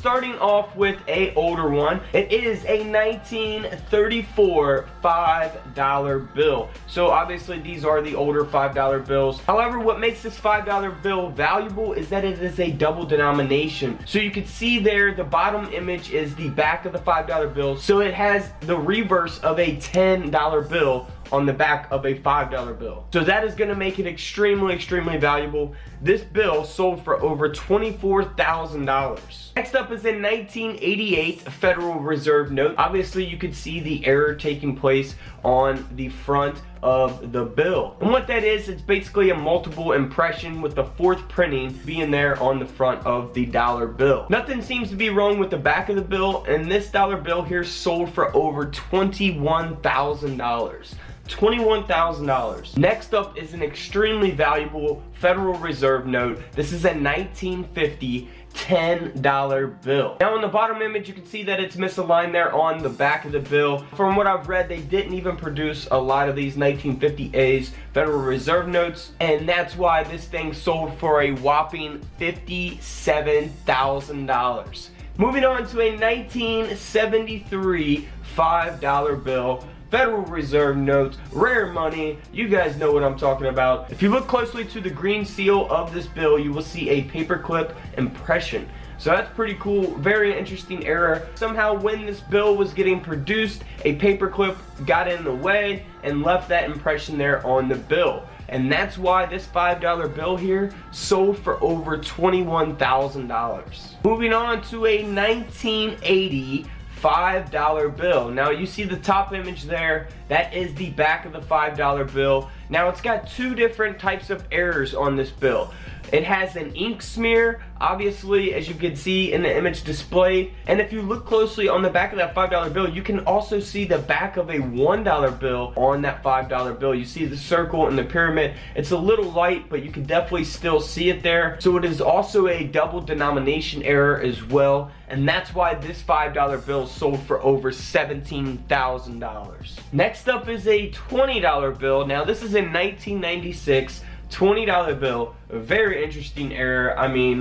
starting off with a older one. It is a 1934 $5 bill. So obviously these are the older $5 bills. However, what makes this $5 bill valuable is that it is a double denomination. So you can see there, the bottom image is the back of the $5 bill. So it has the reverse of a $10 bill on the back of a $5 bill. So that is gonna make it extremely valuable. This bill sold for over $24,000. Next up is a 1988 Federal Reserve note. Obviously you could see the error taking place on the front of the bill. And what that is, it's basically a multiple impression with the fourth printing being there on the front of the dollar bill. Nothing seems to be wrong with the back of the bill, and this dollar bill here sold for over $21,000. $21,000. Next up is an extremely valuable Federal Reserve note. This is a 1950 $10 bill. Now on the bottom image you can see that it's misaligned there on the back of the bill. From what I've read, they didn't even produce a lot of these 1950A's Federal Reserve notes, and that's why this thing sold for a whopping $57,000. Moving on to a 1973 $5 bill. Federal Reserve notes, rare money, you guys know what I'm talking about. If you look closely to the green seal of this bill, you will see a paperclip impression. So that's pretty cool, very interesting error. Somehow when this bill was getting produced, a paperclip got in the way and left that impression there on the bill. And that's why this $5 bill here sold for over $21,000. Moving on to a 1980 $5 bill. Now you see the top image there, that is the back of the $5 bill. Now it's got two different types of errors on this bill. It has an ink smear, obviously, as you can see in the image displayed. And if you look closely on the back of that $5 bill, you can also see the back of a $1 bill on that $5 bill. You see the circle and the pyramid. It's a little light, but you can definitely still see it there. So it is also a double denomination error as well. And that's why this $5 bill sold for over $17,000. Next up is a $20 bill. Now this is a 1996 $20 bill. A very interesting error. I mean,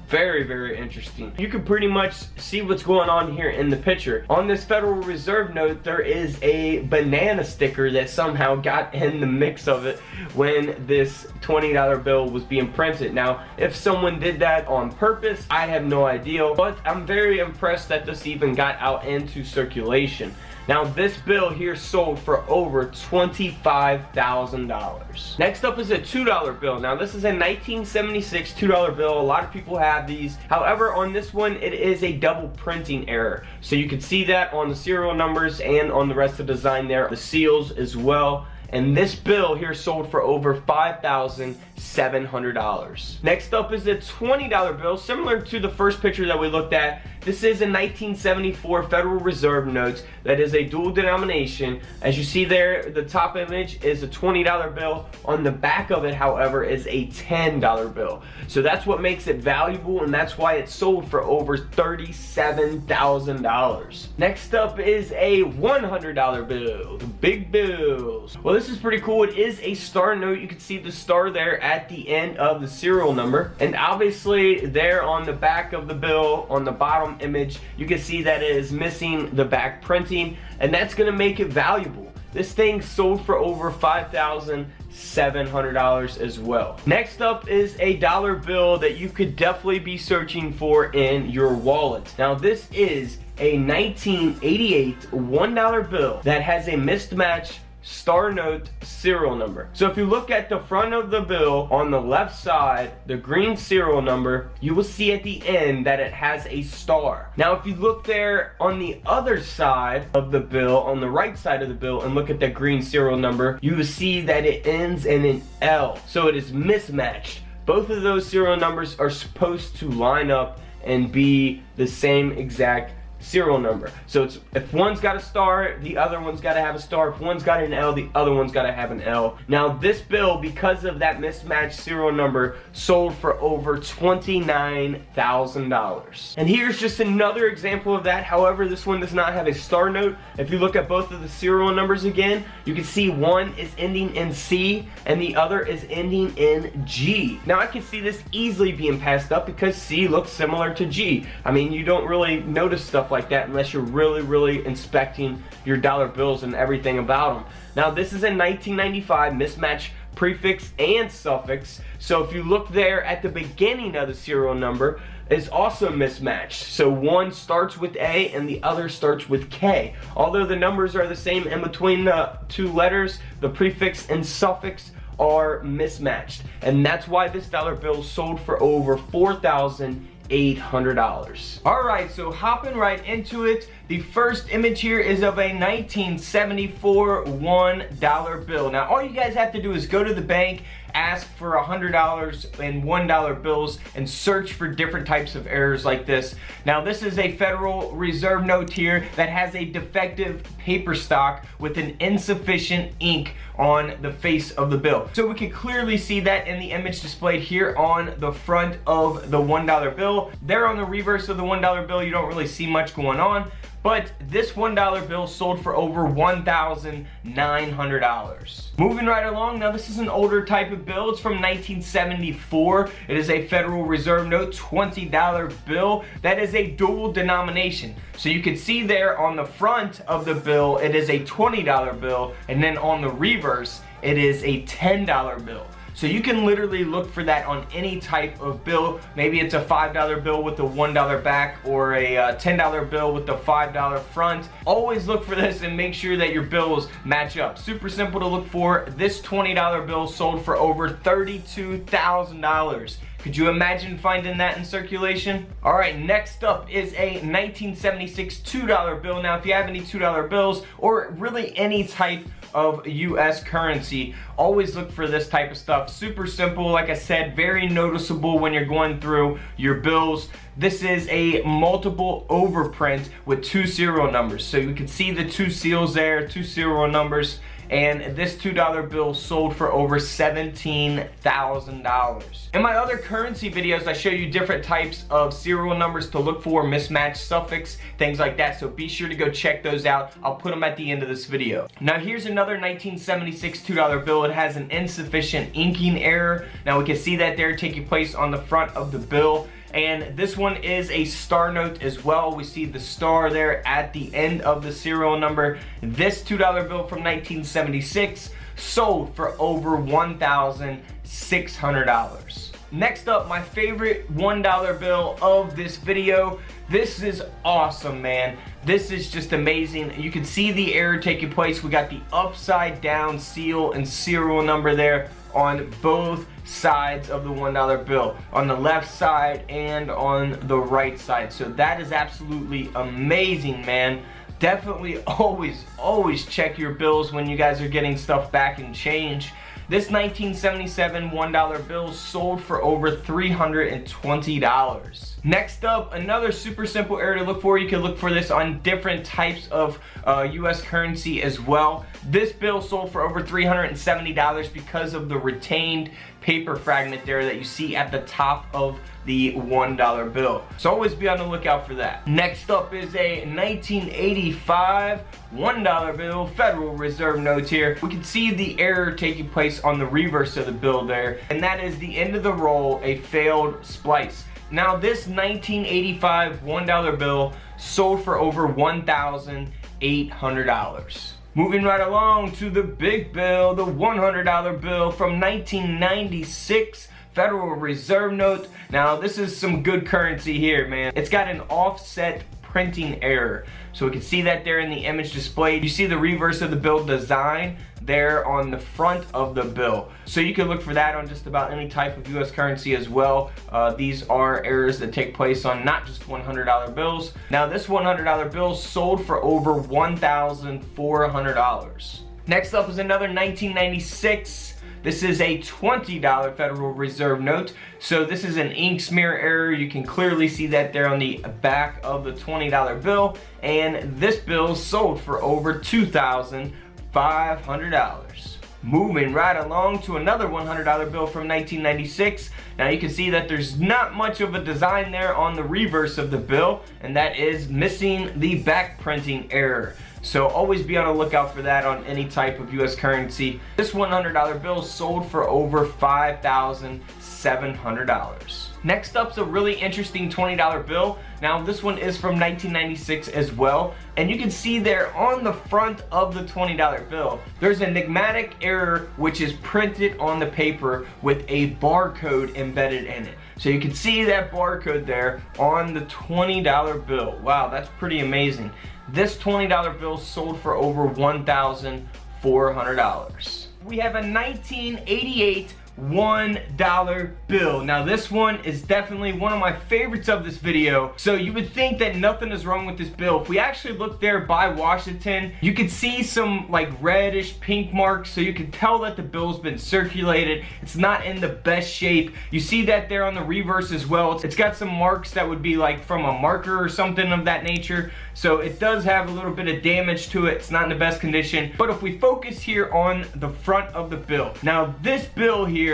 very interesting. You can pretty much see what's going on here in the picture. On this Federal Reserve note, there is a banana sticker that somehow got in the mix of it when this $20 bill was being printed. Now, if someone did that on purpose, I have no idea, but I'm very impressed that this even got out into circulation. Now this bill here sold for over $25,000. Next up is a $2 bill. Now this is a 1976 $2 bill. A lot of people have these. However, on this one, it is a double printing error. So you can see that on the serial numbers and on the rest of the design there, the seals as well. And this bill here sold for over $5,700. Next up is a $20 bill, similar to the first picture that we looked at. This is a 1974 Federal Reserve notes that is a dual denomination. As you see there, the top image is a $20 bill. On the back of it, however, is a $10 bill. So that's what makes it valuable, and that's why it sold for over $37,000. Next up is a $100 bill, the big bills. Well, this is pretty cool. It is a star note. You can see the star there at the end of the serial number, and obviously there on the back of the bill, on the bottom image, you can see that it is missing the back printing, and that's going to make it valuable. This thing sold for over $5,700 as well. Next up is a dollar bill that you could definitely be searching for in your wallet. Now this is a 1988 $1 bill that has a mismatched star note serial number. So if you look at the front of the bill, on the left side, the green serial number, you will see at the end that it has a star. Now if you look there on the other side of the bill, on the right side of the bill, and look at the green serial number, you will see that it ends in an L. So it is mismatched. Both of those serial numbers are supposed to line up and be the same exact serial number. So it's, if one's got a star, the other one's got to have a star. If one's got an L, the other one's got to have an L. Now this bill, because of that mismatched serial number, sold for over $29,000. And here's just another example of that. However, this one does not have a star note. If you look at both of the serial numbers again, you can see one is ending in C and the other is ending in G. Now I can see this easily being passed up because C looks similar to G. I mean, you don't really notice stuff like that unless you're really inspecting your dollar bills and everything about them. Now this is a 1995 mismatch prefix and suffix, so if you look there at the beginning of the serial number, is also mismatched. So one starts with A and the other starts with K. Although the numbers are the same in between the two letters, the prefix and suffix are mismatched, and that's why this dollar bill sold for over $4,800. Alright, so hopping right into it, the first image here is of a 1974 $1 bill. Now all you guys have to do is go to the bank, ask for $100 and $1 bills, and search for different types of errors like this. Now this is a Federal Reserve note here that has a defective paper stock with an insufficient ink on the face of the bill. So we can clearly see that in the image displayed here on the front of the $1 bill. There on the reverse of the $1 bill, you don't really see much going on. But this $1 bill sold for over $1,900. Moving right along, now this is an older type of bill. It's from 1974. It is a Federal Reserve note, $20 bill. That is a dual denomination. So you can see there on the front of the bill, it is a $20 bill, and then on the reverse, it is a $10 bill. So you can literally look for that on any type of bill. Maybe it's a $5 bill with a $1 back, or a $10 bill with the $5 front. Always look for this and make sure that your bills match up. Super simple to look for. This $20 bill sold for over $32,000. Could you imagine finding that in circulation? Alright, next up is a 1976 $2 bill. Now if you have any $2 bills, or really any type of US currency, always look for this type of stuff. Super simple, like I said, very noticeable when you're going through your bills. This is a multiple overprint with two serial numbers. So you can see the two seals there, two serial numbers. And this $2 bill sold for over $17,000. In my other currency videos, I show you different types of serial numbers to look for, mismatched suffix, things like that. So be sure to go check those out. I'll put them at the end of this video. Now here's another 1976 $2 bill. It has an insufficient inking error. Now we can see that there taking place on the front of the bill. And this one is a star note as well. We see the star there at the end of the serial number. This $2 bill from 1976 sold for over $1,600. Next up, my favorite $1 bill of this video. This is awesome, man. This is just amazing. You can see the error taking place. We got the upside down seal and serial number there on both sides of the $1 bill, on the left side and on the right side. So that is absolutely amazing, man. Definitely always check your bills when you guys are getting stuff back and change. This 1977 $1 bill sold for over $320. Next up, another super simple error to look for. You can look for this on different types of US currency as well. This bill sold for over $370 because of the retained paper fragment there that you see at the top of the $1 bill. So always be on the lookout for that. Next up is a 1985 $1 bill, Federal Reserve notes here. We can see the error taking place on the reverse of the bill there, and that is the end of the roll, a failed splice. Now this 1985 $1 bill sold for over $1,800. Moving right along to the big bill, the $100 bill from 1996, Federal Reserve note. Now this is some good currency here, man. It's got an offset printing error. So we can see that there in the image displayed. You see the reverse of the bill design there on the front of the bill. So you can look for that on just about any type of US currency as well. These are errors that take place on not just $100 bills. Now this $100 bill sold for over $1,400. Next up is another 1996 This is a $20 Federal Reserve note. So this is an ink smear error. You can clearly see that there on the back of the $20 bill. And this bill sold for over $2,500. Moving right along to another $100 bill from 1996. Now you can see that there's not much of a design there on the reverse of the bill, and that is missing the back printing error. So always be on the lookout for that on any type of US currency. This $100 bill sold for over $5,700. Next up's a really interesting $20 bill. Now this one is from 1996 as well, and you can see there on the front of the $20 bill there's an enigmatic error which is printed on the paper with a barcode embedded in it. So you can see that barcode there on the $20 bill. Wow, that's pretty amazing. This $20 bill sold for over $1,400. We have a 1988 $1 bill. Now this one is definitely one of my favorites of this video. So you would think that nothing is wrong with this bill. If we actually look there by Washington, you can see some like reddish pink marks, so you can tell that the bill's been circulated. It's not in the best shape. You see that there on the reverse as well. It's got some marks that would be like from a marker or something of that nature. So it does have a little bit of damage to it. It's not in the best condition. But if we focus here on the front of the bill, now this bill here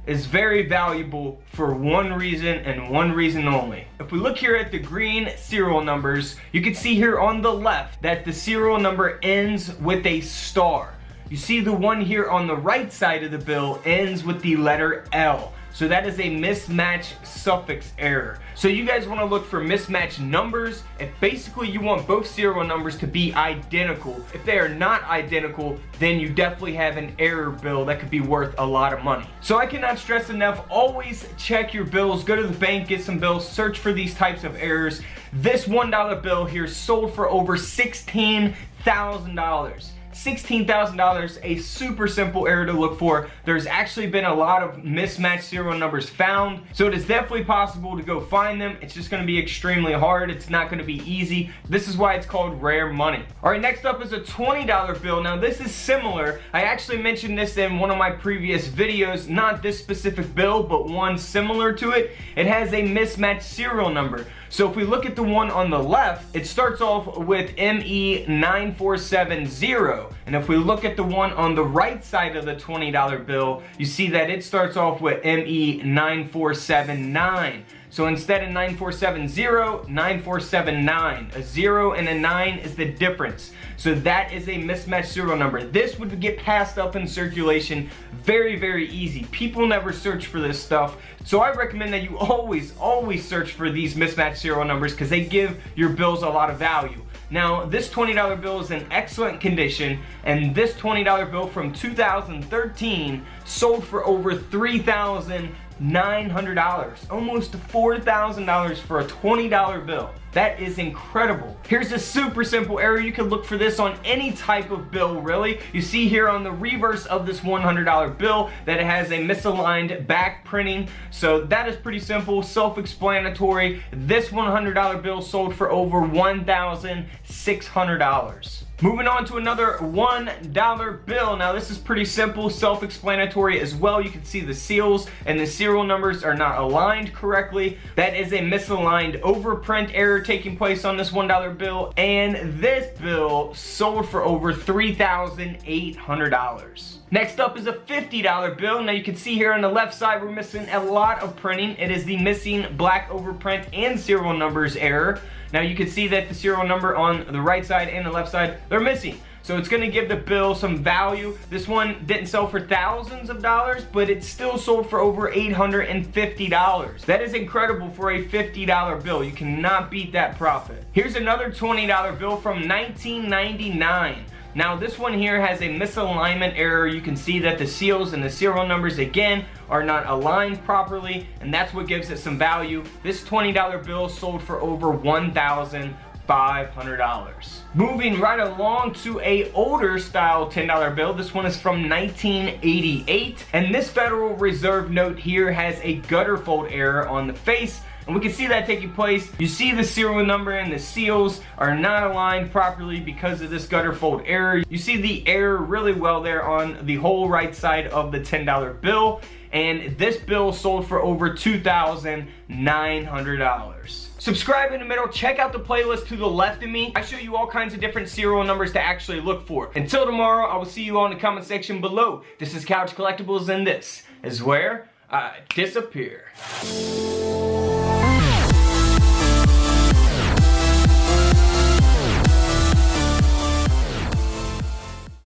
is very valuable for one reason and one reason only. If we look here at the green serial numbers, you can see here on the left that the serial number ends with a star. You see the one here on the right side of the bill ends with the letter L. So that is a mismatch suffix error. So you guys want to look for mismatched numbers. If basically you want both serial numbers to be identical. If they are not identical, then you definitely have an error bill that could be worth a lot of money. So I cannot stress enough, always check your bills. Go to the bank, get some bills, search for these types of errors. This $1 bill here sold for over $16,000. $16,000, a super simple error to look for. There's actually been a lot of mismatched serial numbers found, so it is definitely possible to go find them. It's just going to be extremely hard. It's not going to be easy. This is why it's called rare money. Alright, next up is a $20 bill. Now this is similar. I actually mentioned this in one of my previous videos, not this specific bill, but one similar to it. It has a mismatched serial number. So if we look at the one on the left, it starts off with ME9470. And if we look at the one on the right side of the $20 bill, you see that it starts off with ME9479. So instead of 9470, 9479. A 0 and a 9 is the difference. So that is a mismatched serial number. This would get passed up in circulation very, very easy. People never search for this stuff. So I recommend that you always search for these mismatched serial numbers because they give your bills a lot of value. Now, this $20 bill is in excellent condition, and this $20 bill from 2013 sold for over $3,900, almost $4,000 for a $20 bill. That is incredible. Here's a super simple error. You can look for this on any type of bill, really. You see here on the reverse of this $100 bill that it has a misaligned back printing. So that is pretty simple, self-explanatory. This $100 bill sold for over $1,600. Moving on to another $1 bill. Now this is pretty simple, self-explanatory as well. You can see the seals and the serial numbers are not aligned correctly. That is a misaligned overprint error taking place on this $1 bill. And this bill sold for over $3,800. Next up is a $50 bill. Now you can see here on the left side we're missing a lot of printing. It is the missing black overprint and serial numbers error. Now you can see that the serial number on the right side and the left side, they're missing. So it's going to give the bill some value. This one didn't sell for thousands of dollars, but it still sold for over $850. That is incredible for a $50 bill. You cannot beat that profit. Here's another $20 bill from 1999. Now this one here has a misalignment error. You can see that the seals and the serial numbers again are not aligned properly, and that's what gives it some value. This $20 bill sold for over $1,500. Moving right along to a older style $10 bill. This one is from 1988, and this Federal Reserve note here has a gutter fold error on the face. and we can see that taking place. You see the serial number and the seals are not aligned properly because of this gutter fold error. You see the error really well there on the whole right side of the $10 bill, and this bill sold for over $2,900. Subscribe in the middle, check out the playlist to the left of me. I show you all kinds of different serial numbers to actually look for. Until tomorrow, I will see you all in the comment section below. This is Couch Collectibles, and this is where I disappear.